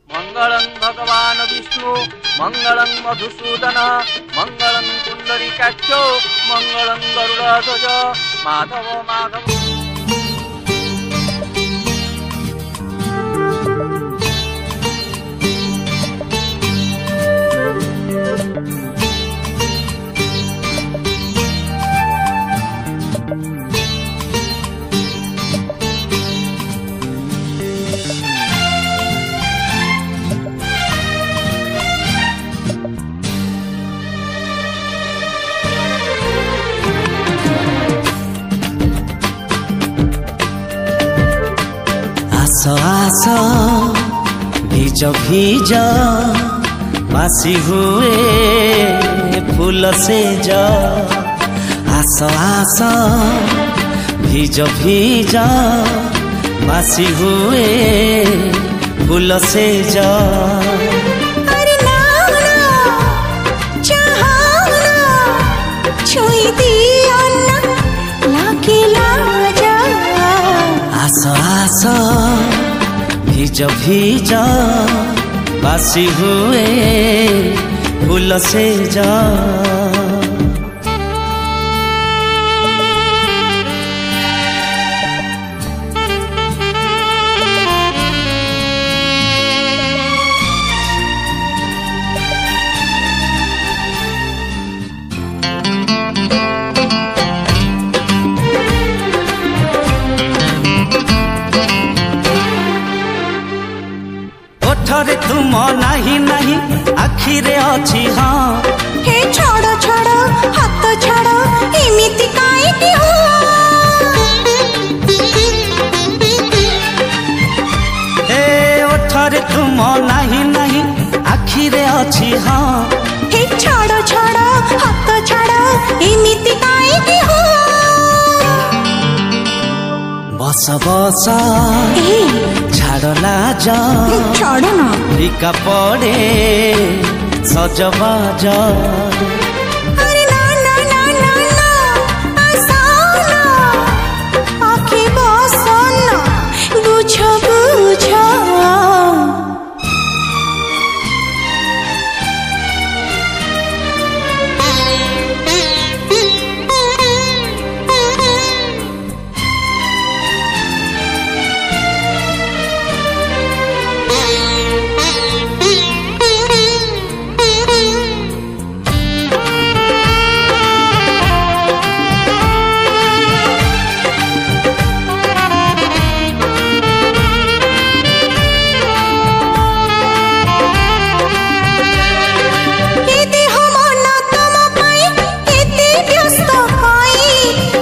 मंगलं भगवान् विष्णु मंगलं मधुसूदन मंगलं पुंडरीकाक्ष मंगलं गरुड़ध्वज माधव माधव। आस भीज भीज बासी हुए फूल से जा। आस आस भीज भीज बासी हुए फूल से जा। अरे ना ना चाहो ना छुई दिया ना लागे लाजा। आस आस भीज भीज बासी हुए फूल से जा। ओठरे तुम नहीं नहीं आखिरे अच्छी हाँ। हे छोड़ो छोड़ो हाथ छोड़ो एमिति काहे हो। हे ओठरे तुम नहीं नहीं आखिरे अच्छी हाँ। हे छोड़ो छोड़ो हाथ छोड़ो एमिति काहे हो। बस बस छाड़ लाज छोड़ो ना फिका पड़े सजबाज। अरे ना ना ना ना ना आसाना आँखें बसाना बुझो बुझो।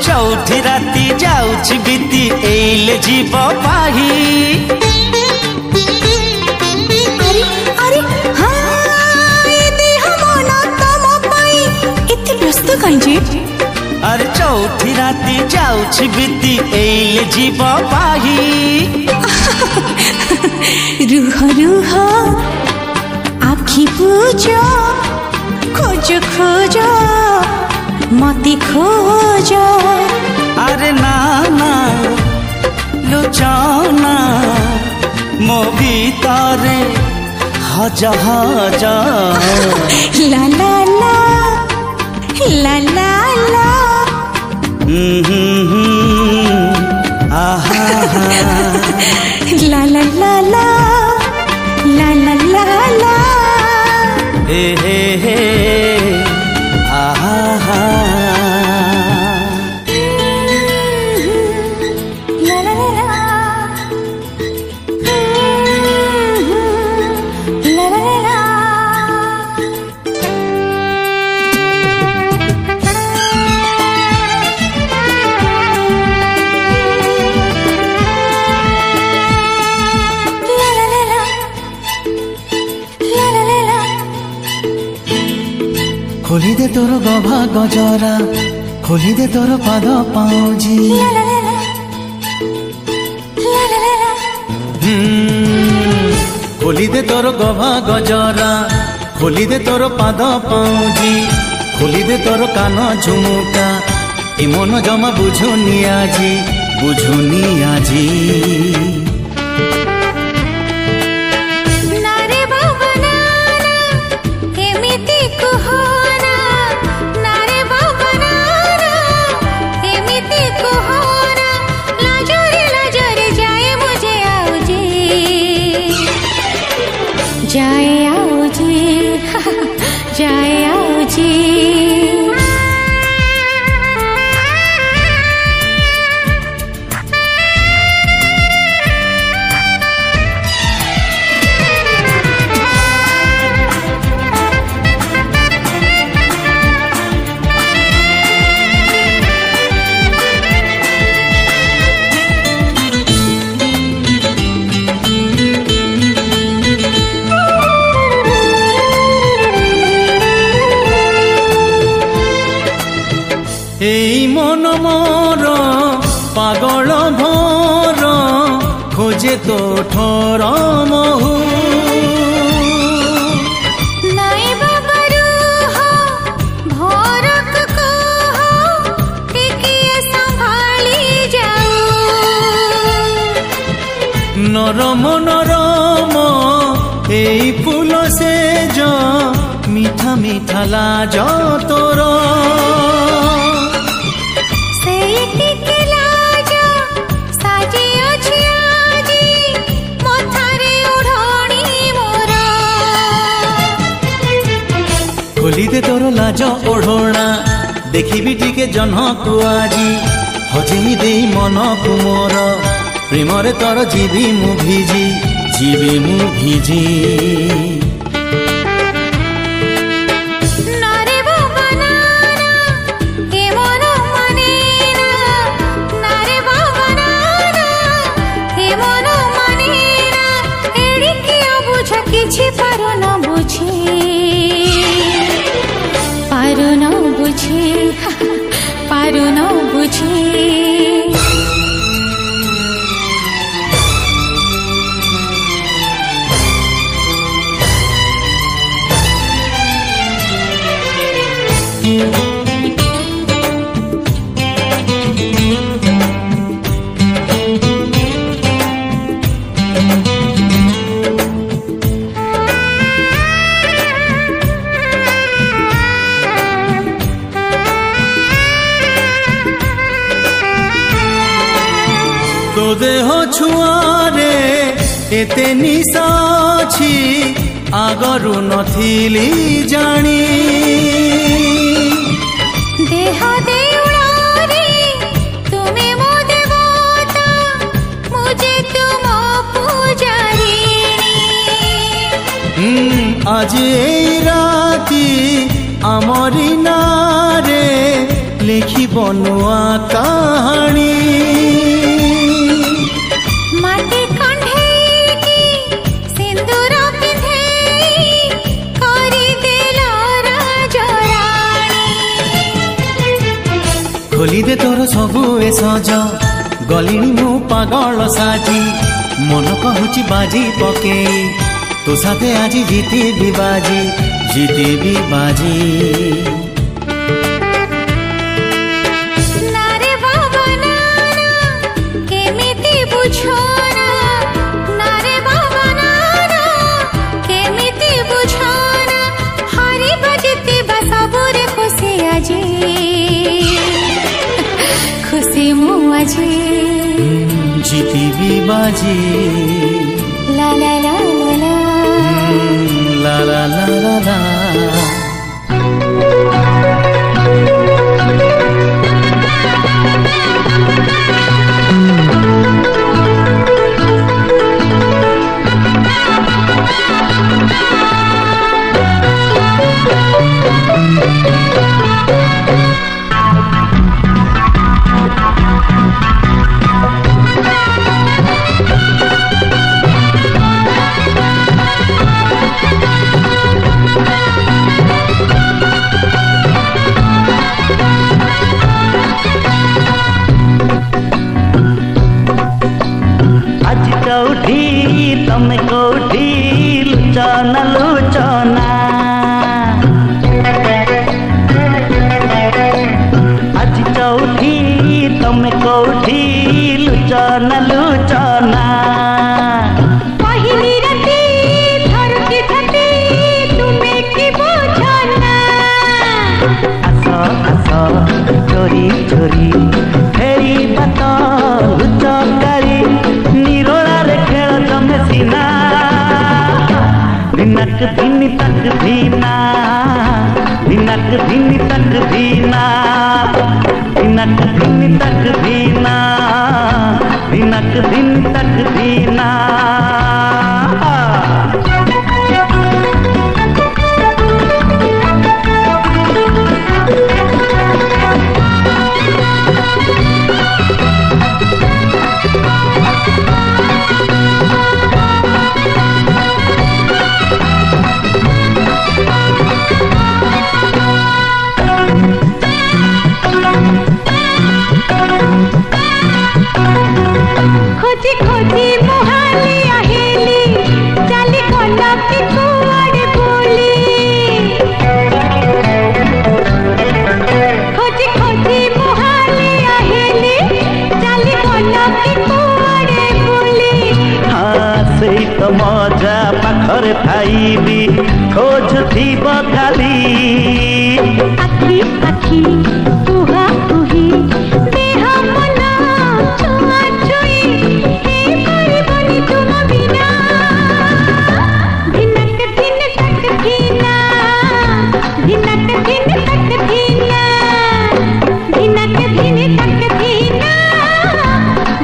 चौथी राती जाऊछि बीती एइले जीव पाही। अरे अरे हाँ ये देह मन तम पाई इतने व्यस्त कहीं जी। अरे चौथी राती जाऊछि बीती एइले जीव पाही। रूह रूह आखि पूजो खोजो खोजो मती खोजो। अरे ना ना लुचाना मो भीतरे हज हज। ला ला ला ला ला ला आहा ला ला ला ला ला ला ला ला हे हे हे आहा ला ला ला ला ला ला ला ला। खोली दे तोर गभा गजरा खोली दे तोर पाद पाउजी। खोली दे तोर गभा गजरा खोली दे तोर पाद पाउजी। खोली दे तोर कान झुमुका ए मन जमा बुझुनी आजी। ना जाए आउजी जाए आउजी এই মন মোর পাগল ভোর খোঁজে তো ঠোর মহু নাই বাবারু ভোরক কহ টিকিয়ে সম্ভালি যাও নরম নরম এই ফুল সেজ মিঠা মিঠা লাজ তোর खोली दे तोर लाज ओढ़ोना देखी टिके जन्ह को आजी हजेई दे मन को मोर प्रेम रे तोर जीवी मु भिजी पारो न बुझे तो देह छुआरे एते निशा अछि आगरु नथिली जानी देह देउड़ारे तुमे मो देवता मुझे तुम पूजारी आज ए राती आमरी नारे लिखी बनुआ कहानी खोली दे तोर सबु ए सज गलिनी मु पागल साजी मन कहूची बाजी पके तो साथे आज जीती भी बाजी नारे बाबा नाना केमिति बुझोना नारे बाबा नाना केमिति बुझोना हरि बजती बसबुरे खुशी आजी खुशी मु आजी जीती भी बाजी ला ला ला ला ला ला ला ला ला तमे कोठी लुचना लुचना आज चौठी तमे कोठी लुचना लुचना पहिली राती धरती धरती तुमे की बुझना आस आस चोरी चोरी फेरी बात लुचकारी निरोला रे खेल तमे सीना दिन धीना धिनक धिनी तक धीना धिनक धिनी तक धीना धिनक धिनी तक धीना खोजी खोजी मोहाली आहेली चाली कोना की कुआड़े बोली खोजी खोजी मोहाली आहेली चाली कोना की कुआड़े बोली हाँ सेई तो मजा पाखरे थाइबी खोजुथी बखाली आखी आखी कुहा कुही देह मन छुआ छुई हे परिबनी तुम बिना धिनक धिन तक धीना धिनक धिन तक धीना धिनक धिन तक धीना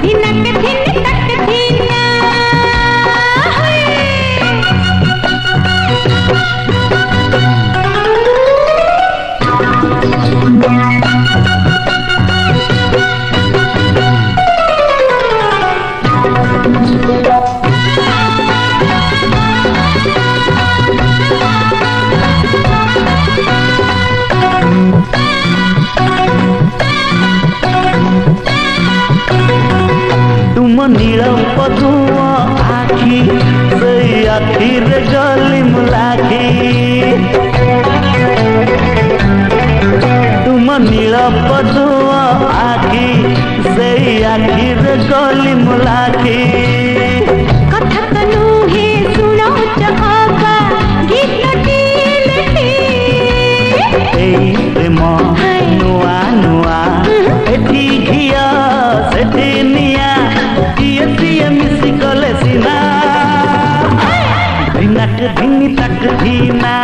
धिनक धिन तक धीना तुम नील पदुआ आखि से आखिर गली मुलाखी तुम नील पदुआ आखि से आखिर गली मुलाखी कथा तो नुहे सुनो चहाबा गीत टीलती प्रेम नुआ नुआ एठी घिया सेठी निया किए सिए मिसी गले सिना धिनक धिनी तक धीना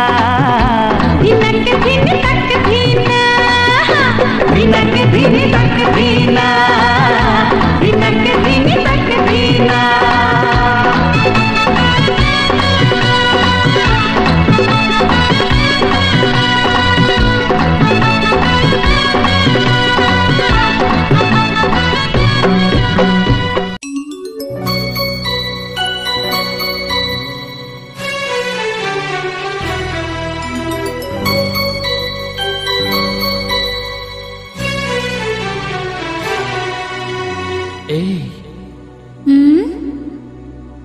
धिनक धिन तक धीना धिनक धिनी तक धीना धिनक धिनी तक धीना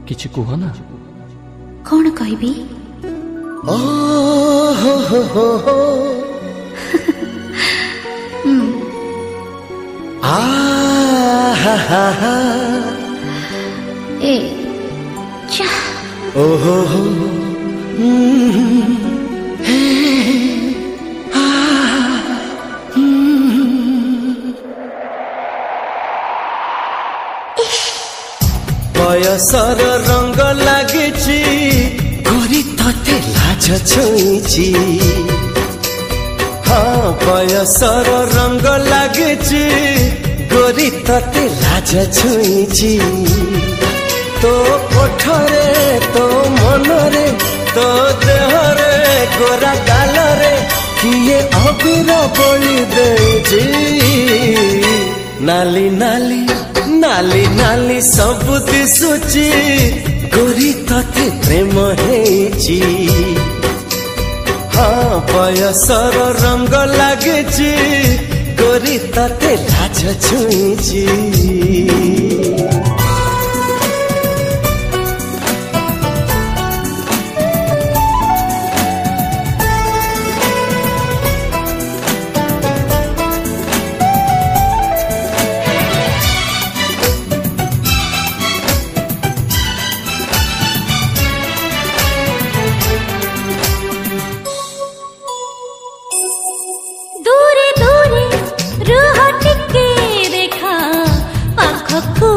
କିଛି କୁହ ନା କଣ କହିବି ओ हो हो आ हा हा हा ए चा ओ हो हे आ बयसर रंग लागिची गोरी तते लाज छुईची हाँ बयसर रंग लागिची गोरी तते लाज छुईची तो कोठरे तो मनरे तो देहरे गोरा गालरे किए अबीर बोली देजी नाली नाली नाली नाली सब दिशुची गोरी तते प्रेम हेची हाँ बयसर रंग लागिची गोरी तते लाज छुईची दूरे दूरे रुह टिके देखा आँखों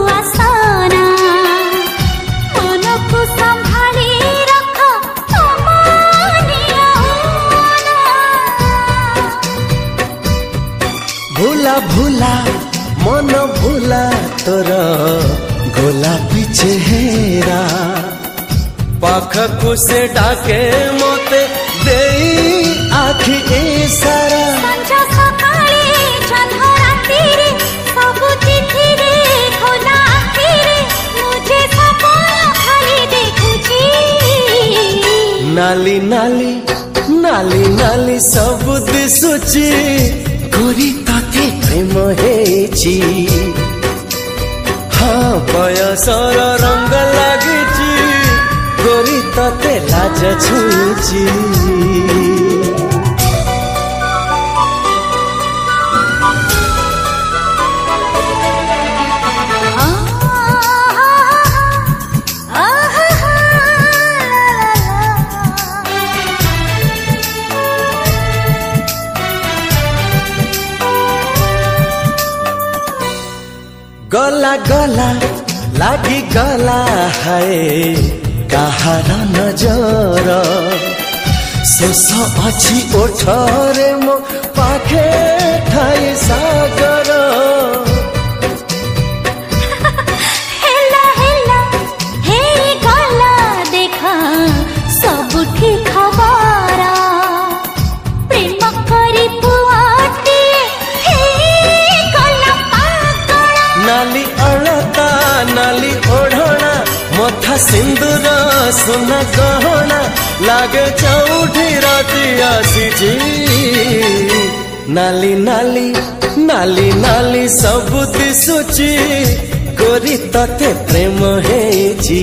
चेहरा पाखकु से डाके मोते दे आखि इशारा संजा सकाळे चंद्र राती रे सब चिट्ठी रे खोला आखि रे मुझे सपना खाली देखुची नाली नाली नाली नाली सब दिसुची गोरी ताते प्रेम हेची हाँ बयसर रंग लागिची गोरी ताते लाज छुईची गला गला लागी गला है कहार नजर शेष अच्छी ओठरे मो पाखे ठाई सागर हेला हेला हे गला देखा सबुठी खबर प्रेम करी पुआटी हे गला पागल नाली अड़ता नाली ओढ़ना मथा सिंदूर सुना गहना लागे चौठी राती आसीची नाली नाली नाली नाली सब दिसुची गोरी तते प्रेम हेची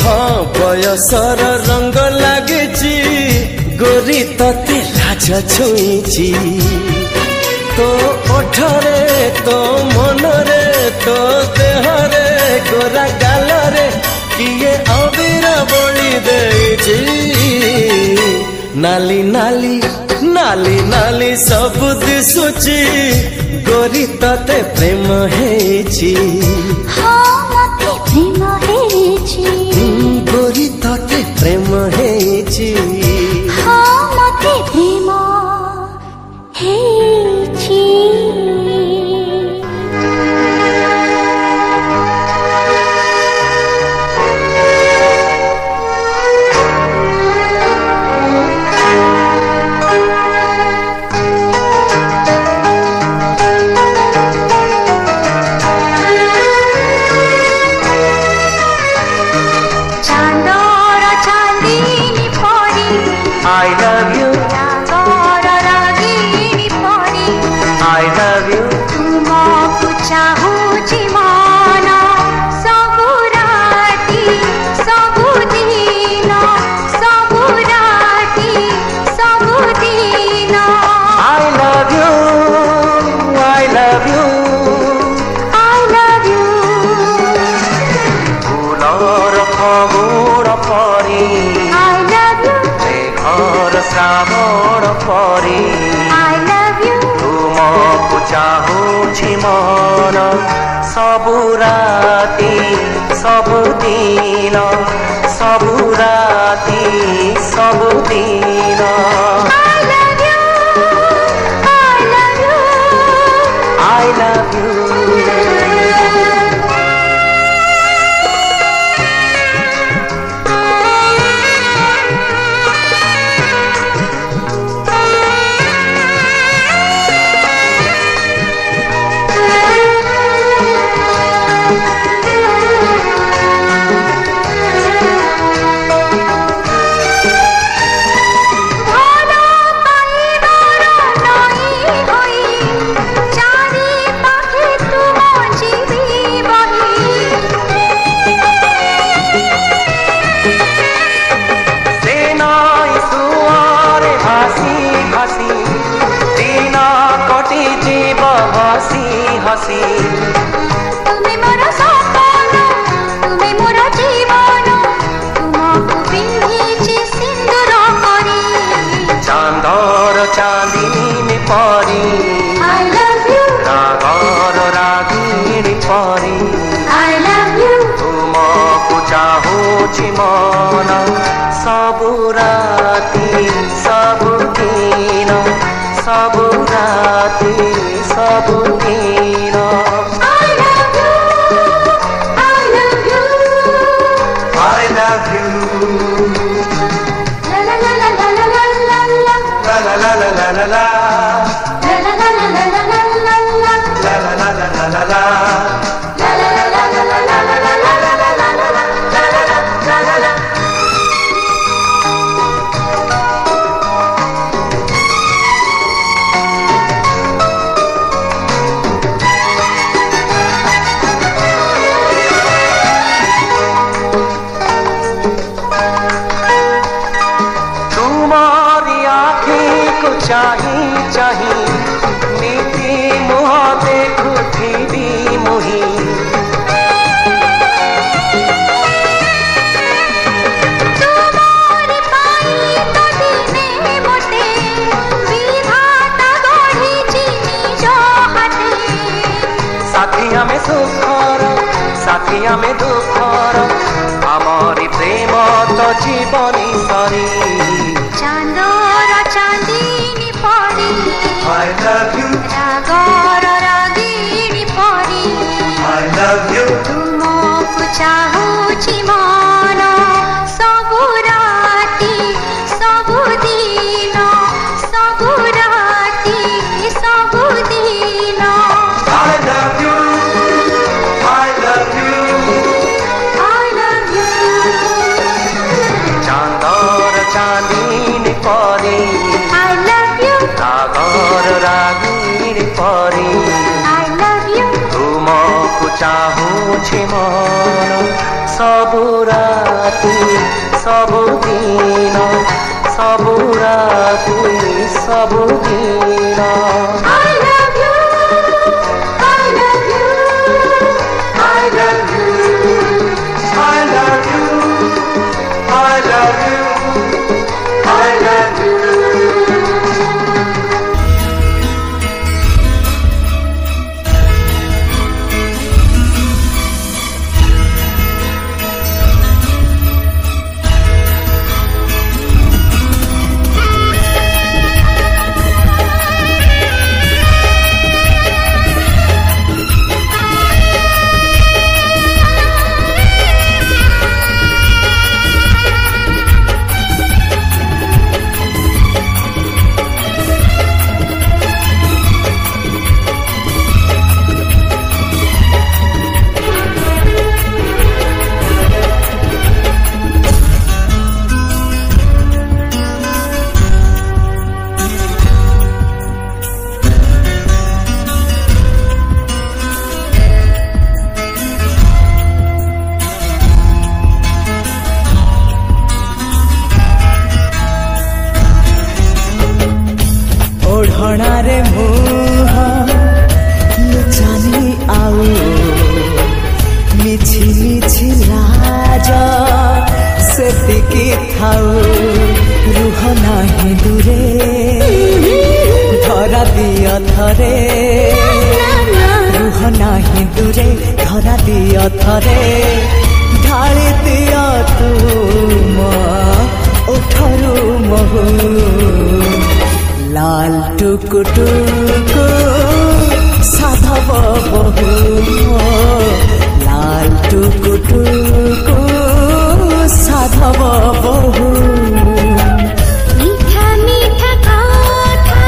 हाँ बयसर रंग लागेची गोरी तते लाज छुईची तो ओठरे तो मनरे तो देहरे गोरा गालरे किए अबीर बोली देची नाली नाली नाली नाली सब दिसुची गोरी तते प्रेम हेची हाँ मते प्रेम हेची गोरी तते प्रेम हेची हाँ मते प्रेम हेची श्रावण परी I love you तुमको चाहूछि मन सबु राती सबु दिन सबु राती सबु दिन I love you I love you I love you तुम्हें मोरा सपन तुम्हें मोरा जीवन तुमको पिंधिछि सिंदूर करी चांदर चांदनी परी I love you रागर रागिणी परी I love you तुमको चाहूछि मन सबु राती सबु दिन सबु राती सबु दिन I love you जीवनी सारी चांदर चांदनी परी I love you रागर रागिनी परी I love you तुमको चाहूची मन सबु राती सबु दिन सबु राती सबु दिन I love you I love you I love you Chandar चांदनी परी I love you रागर रागिनी परी I love you तुमको चाहूछि मन सबु राती सबु दिन सबु राती सबु दिन I love you I love you I love you I love you I love you I love you ओढ़णारे मुह लुचानी आउ मिछि मिछि लाज सेतिकी थाउ रुह नाही दूरे धरा दिया थरे रुह नाही दूरे धरा दिया थरे ढाଳି दिया तुम उठरू महू लाल टुकु टुकु साधव बहु लाल टुकु टुकु साधव बहु मीठा मीठा कथा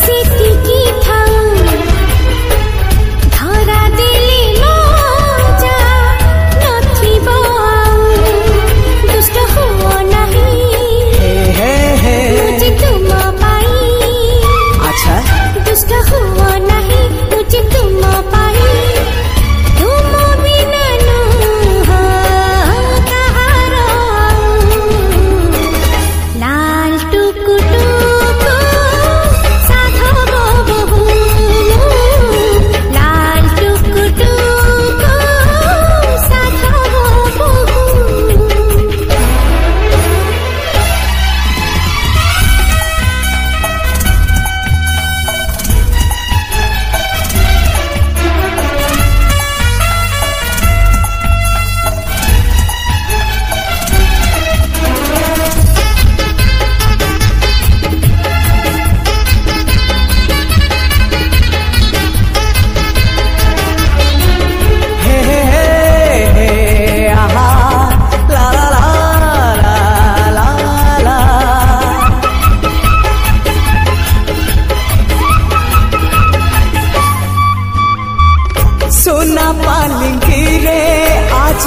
सेतिकी थाउ धरा देले मजा नथिबो दुष्ट हुओ नाही हे हे मुझे तुम पाई अच्छा दुष्ट हुआ नहीं मुझे तुम पाई तुम बिना नुहा कहारो लाल टुकु टुकु साधव बहु लाल टुकु टुकु साधव बहु हे हे हे आहा ला ला ला ला ला सोना पालिंकी रे आज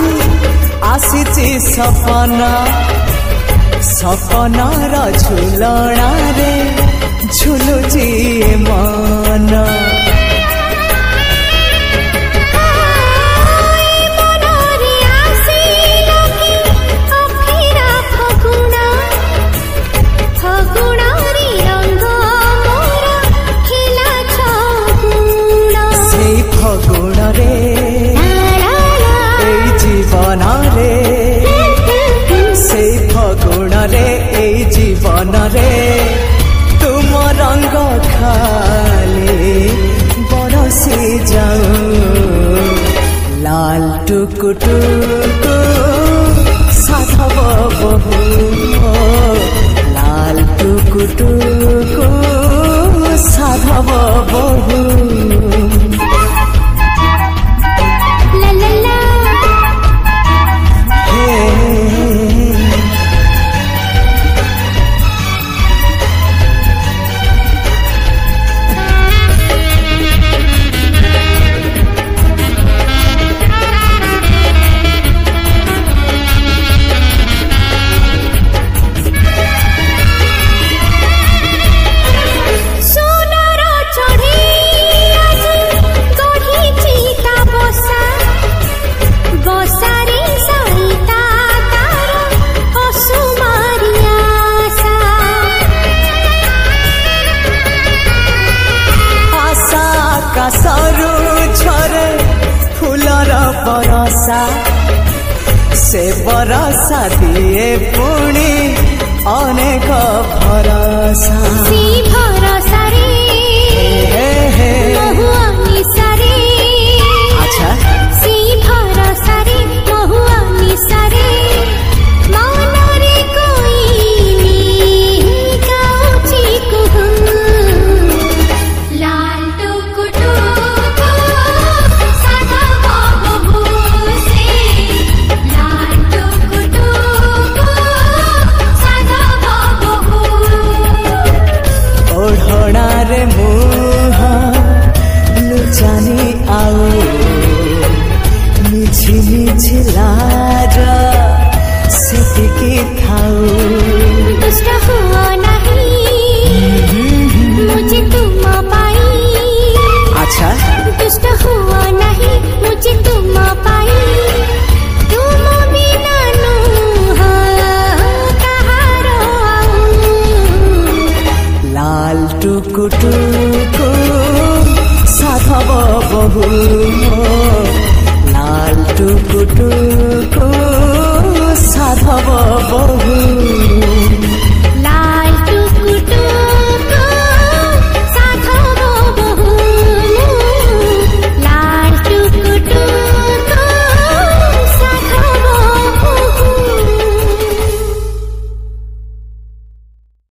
आसीची सपना सपना र झुलणा रे झुलुची मन मनरे आसिलो कि अफिरा फगुणा फगुणारी रंग मोर खेला छगुणा सेई फगुण रे एई जीवन रे सेई फगुण रे एई जीवन रे तुम रंग खाली बरसी जाऊ लाल टुकु टुकु साधव बरसा से बरसा दिए पुणी अनेक भरोसा।